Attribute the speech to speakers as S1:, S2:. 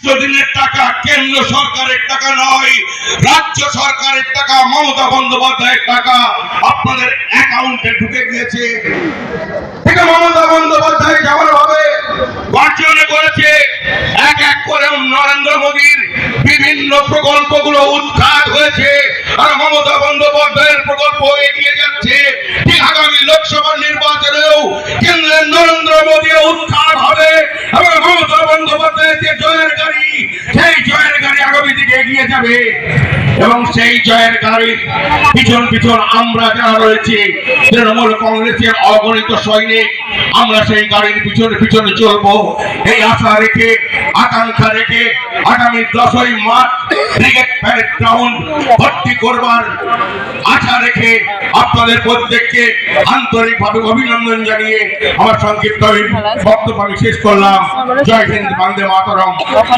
S1: দিনের টাকা কেন্দ্র সরকারের টাকা নয়, রাজ্য সরকারের টাকা, মমতা বন্দ্যোপাধ্যায়ের টাকা আপনাদের অ্যাকাউন্টে ঢুকে গিয়েছে। মমতা বন্দ্যোপাধ্যায় যেমন ভাবে বর্জন করেছে, এক এক করে নরেন্দ্র মোদীর বিভিন্ন প্রকল্পগুলো উৎখাত হয়েছে, আর মমতা বন্দ্যোপাধ্যায়ের প্রকল্প এগিয়ে যাচ্ছে। ঠিক আগামী লোকসভা নির্বাচনেও কেন্দ্রের নরেন্দ্র মোদী উৎখাত হবে এবং মমতা বন্দ্যোপাধ্যায়ের যে জয়ের গাড়ি, সেই জয়ের গাড়ি আগামী দিকে এগিয়ে যাবে। এবং সেই জয়ের গাড়ির পিছন পিছন আমরা যারা রয়েছে তৃণমূল কংগ্রেসের অগণিত সৈনিক, আমরা সেই গাড়ির পিছনে পিছনে চলবো। এই আশা রেখে, আকাঙ্ক্ষা রেখে আগামী 10ই মার্চ ব্রিগেড প্যারেড গ্রাউন্ড ভর্তি করবার আশা রেখে আপনাদের প্রত্যেককে আন্তরিকভাবে অভিনন্দন জানিয়ে আমার সংক্ষিপ্ত বক্তব্য আমি শেষ করলাম। জয় হিন্দ, বন্দে মাতরম।